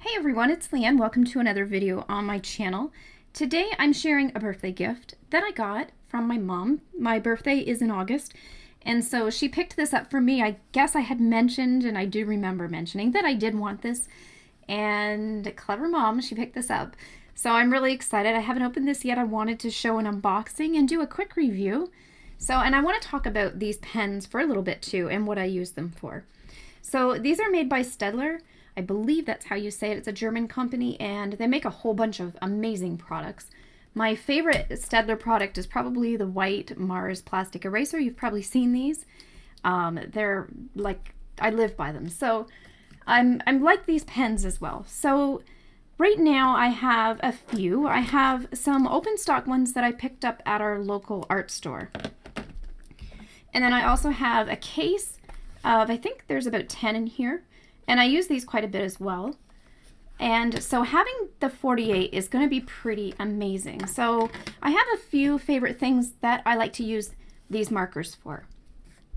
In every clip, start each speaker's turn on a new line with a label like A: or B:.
A: Hey everyone, it's Leanne. Welcome to another video on my channel. Today I'm sharing a birthday gift that I got from my mom. My birthday is in August, and so she picked this up for me. I guess I had mentioned, and I do remember mentioning, that I did want this, and clever mom, she picked this up. So I'm really excited. I haven't opened this yet. I wanted to show an unboxing and do a quick review. And I want to talk about these pens for a little bit too, and what I use them for. So these are made by Staedtler. I believe that's how you say it. It's a German company, and they make a whole bunch of amazing products. My favorite Staedtler product is probably the white Mars plastic eraser. You've probably seen these. They're like, I live by them. So I'm like these pens as well. So right now I have a few. I have some open stock ones that I picked up at our local art store. And then I also have a case of, I think there's about 10 in here. And I use these quite a bit as well. And so having the 48 is going to be pretty amazing. So I have a few favorite things that I like to use these markers for.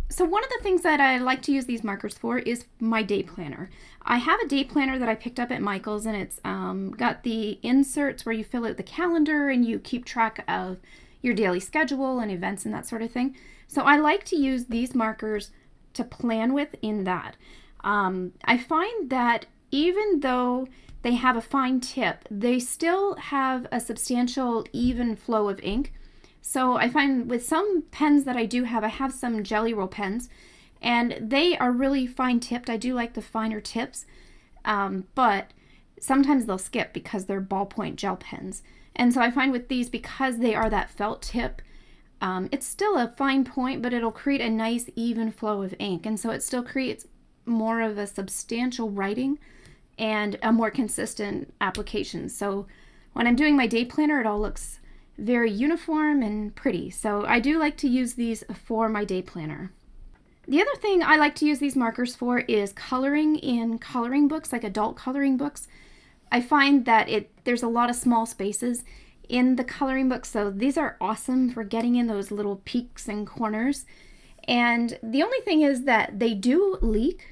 A: So one of the things that I like to use these markers for is my day planner. I have a day planner that I picked up at Michael's, and it's got the inserts where you fill out the calendar and you keep track of your daily schedule and events and that sort of thing. So I like to use these markers to plan with in that. I find that even though they have a fine tip, they still have a substantial even flow of ink. So I find with some pens that I do have, I have some Jelly Roll pens, and they are really fine tipped. I do like the finer tips, but sometimes they'll skip because they're ballpoint gel pens. And so I find with these, because they are that felt tip, it's still a fine point, but it'll create a nice even flow of ink. And so it still creates more of a substantial writing and a more consistent application. So when I'm doing my day planner, it all looks very uniform and pretty. So I do like to use these for my day planner. The other thing I like to use these markers for is coloring in coloring books, like adult coloring books. I find that there's a lot of small spaces in the coloring books, so these are awesome for getting in those little peaks and corners. And the only thing is that they do leak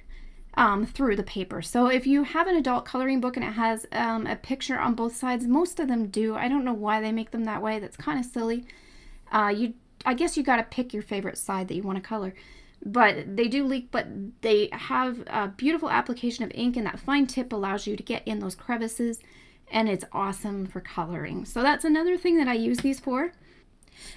A: through the paper. So if you have an adult coloring book and it has a picture on both sides, most of them do. I don't know why they make them that way. That's kind of silly. I guess you got to pick your favorite side that you want to color. But they do leak, but they have a beautiful application of ink, and that fine tip allows you to get in those crevices, and it's awesome for coloring. So that's another thing that I use these for.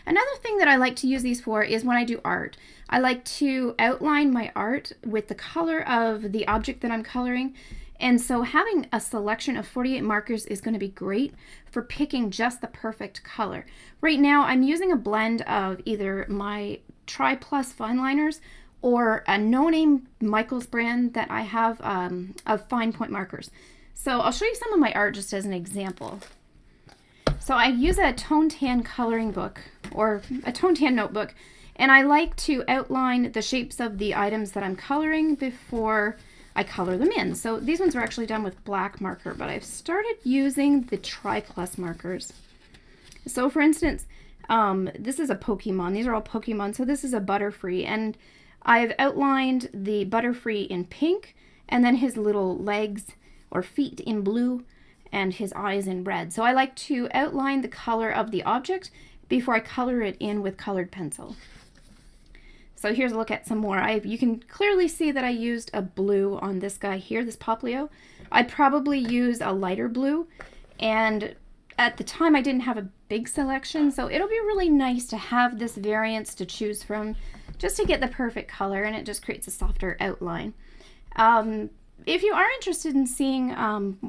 A: Another thing that I like to use these for is when I do art. I like to outline my art with the color of the object that I'm coloring. And so having a selection of 48 markers is going to be great for picking just the perfect color. Right now I'm using a blend of either my Triplus Fineliners or a no-name Michael's brand that I have of fine point markers. So I'll show you some of my art just as an example. So I use a tone tan coloring book or a tone tan notebook, and I like to outline the shapes of the items that I'm coloring before I color them in. So these ones are actually done with black marker, but I've started using the Triplus markers. So for instance, this is a Pokemon. These are all Pokemon. So this is a Butterfree, and I've outlined the Butterfree in pink, and then his little legs or feet in blue, and his eyes in red. So I like to outline the color of the object before I color it in with colored pencil. So here's a look at some more. You can clearly see that I used a blue on this guy here, this Poplio. I'd probably use a lighter blue, and at the time I didn't have a big selection, so it'll be really nice to have this variance to choose from just to get the perfect color, and it just creates a softer outline. If you are interested in seeing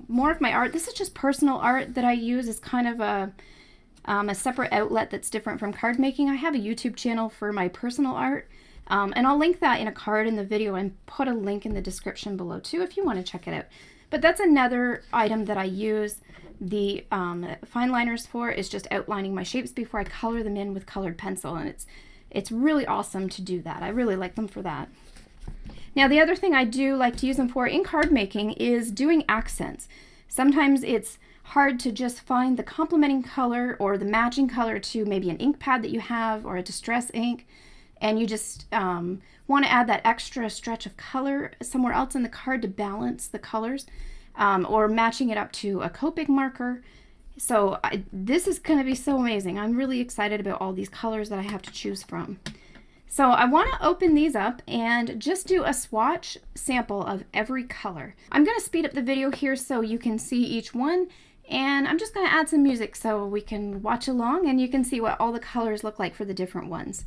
A: more of my art, this is just personal art that I use as kind of a separate outlet that's different from card making. I have a YouTube channel for my personal art, and I'll link that in a card in the video and put a link in the description below too if you want to check it out. But that's another item that I use the fine liners for, is just outlining my shapes before I color them in with colored pencil, and it's really awesome to do that. I really like them for that. Now the other thing I do like to use them for in card making is doing accents. Sometimes it's hard to just find the complementing color or the matching color to maybe an ink pad that you have or a distress ink, and you just want to add that extra stretch of color somewhere else in the card to balance the colors. or matching it up to a Copic marker. So this is going to be so amazing. I'm really excited about all these colors that I have to choose from. So I want to open these up and just do a swatch sample of every color. I'm going to speed up the video here so you can see each one, and I'm just going to add some music so we can watch along and you can see what all the colors look like for the different ones.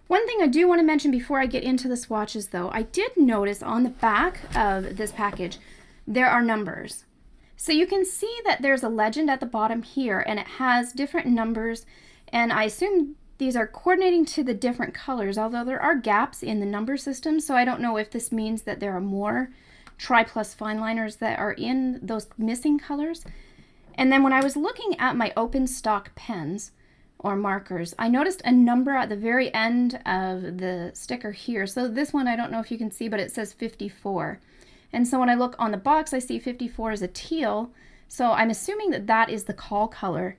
A: One thing I do want to mention before I get into the swatches though, I did notice on the back of this package there are numbers. So you can see that there's a legend at the bottom here and it has different numbers, and I assume these are coordinating to the different colors, although there are gaps in the number system, so I don't know if this means that there are more Triplus Fineliners that are in those missing colors. And then when I was looking at my open stock pens or markers, I noticed a number at the very end of the sticker here. So this one, I don't know if you can see, but it says 54. And so when I look on the box, I see 54 is a teal. So I'm assuming that that is the call color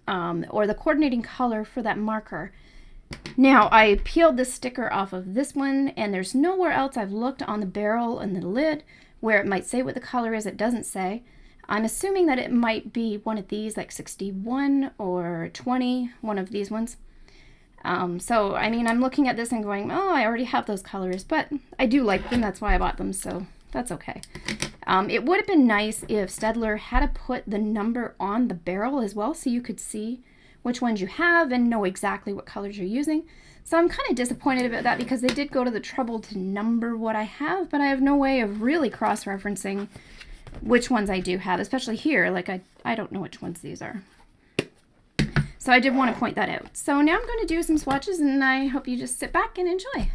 A: or the coordinating color for that marker. Now I peeled this sticker off of this one, and there's nowhere else I've looked on the barrel and the lid where it might say what the color is. It doesn't say. I'm assuming that it might be one of these, like 61 or 20, one of these ones. So I mean, I'm looking at this and going, oh, I already have those colors, but I do like them. That's why I bought them, so that's okay. It would have been nice if Staedtler had put the number on the barrel as well so you could see which ones you have and know exactly what colors you're using. So I'm kind of disappointed about that because they did go to the trouble to number what I have, but I have no way of really cross-referencing which ones I do have, especially here. Like I don't know which ones these are. So I did want to point that out. So now I'm going to do some swatches, and I hope you just sit back and enjoy.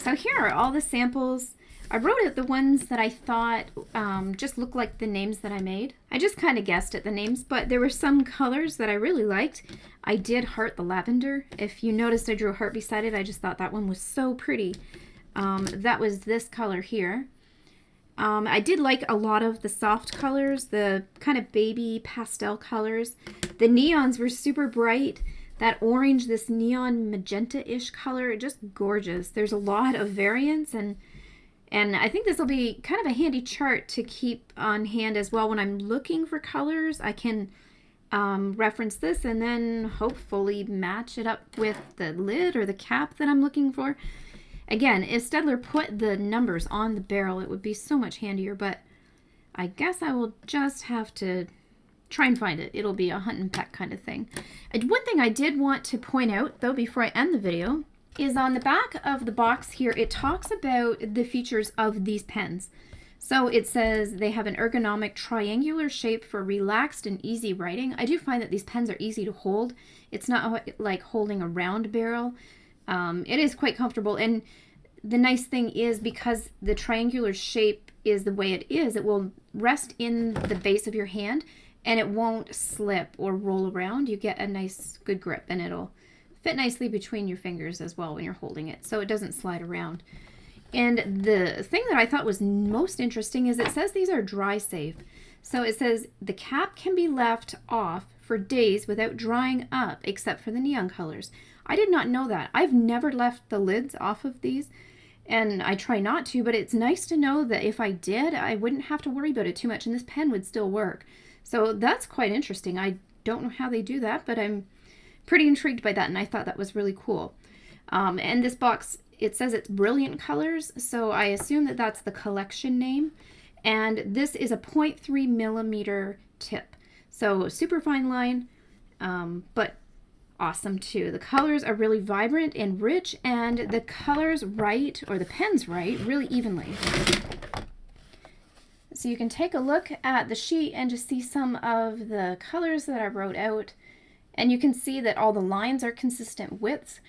A: So here are all the samples. I wrote out the ones that I thought just looked like the names that I made. I just kind of guessed at the names, but there were some colors that I really liked. I did heart the lavender. If you noticed I drew a heart beside it, I just thought that one was so pretty. that was this color here. I did like a lot of the soft colors, the kind of baby pastel colors. The neons were super bright. That orange, this neon magenta-ish color, just gorgeous. There's a lot of variance, and I think this will be kind of a handy chart to keep on hand as well. When I'm looking for colors, I can reference this and then hopefully match it up with the lid or the cap that I'm looking for. Again, if Staedtler put the numbers on the barrel, it would be so much handier, but I guess I will just have to try and find it. It'll be a hunt and peck kind of thing. One thing I did want to point out, though, before I end the video, is on the back of the box here, it talks about the features of these pens. So it says they have an ergonomic triangular shape for relaxed and easy writing. I do find that these pens are easy to hold. It's not like holding a round barrel. It is quite comfortable, and the nice thing is, because the triangular shape is the way it is, it will rest in the base of your hand and it won't slip or roll around. You get a nice good grip, and it'll fit nicely between your fingers as well when you're holding it, so it doesn't slide around. And the thing that I thought was most interesting is it says these are dry safe. So it says the cap can be left off for days without drying up, except for the neon colors. I did not know that. I've never left the lids off of these, and I try not to, but it's nice to know that if I did, I wouldn't have to worry about it too much, and this pen would still work. So that's quite interesting. I don't know how they do that, but I'm pretty intrigued by that, and I thought that was really cool. And this box, it says it's Brilliant Colors, so I assume that that's the collection name. And this is a 0.3 millimeter tip. So super fine line, but awesome too. The colors are really vibrant and rich, and the colors write, or the pens write, really evenly. So you can take a look at the sheet and just see some of the colors that I wrote out. And you can see that all the lines are consistent widths,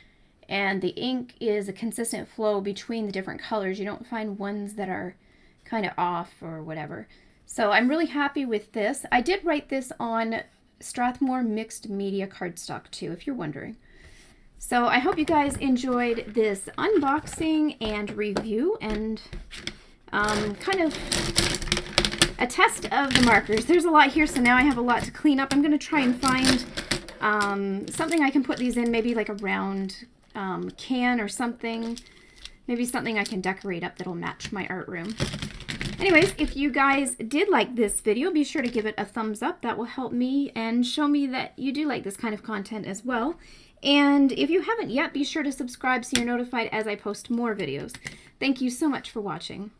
A: and the ink is a consistent flow between the different colors. You don't find ones that are kind of off or whatever. So I'm really happy with this. I did write this on Strathmore mixed media cardstock too, if you're wondering. So I hope you guys enjoyed this unboxing and review, and kind of a test of the markers. There's a lot here, so now I have a lot to clean up. I'm going to try and find something I can put these in, maybe like a round can or something. Maybe something I can decorate up that'll match my art room. Anyways, if you guys did like this video, be sure to give it a thumbs up. That will help me and show me that you do like this kind of content as well. And if you haven't yet, be sure to subscribe so you're notified as I post more videos. Thank you so much for watching.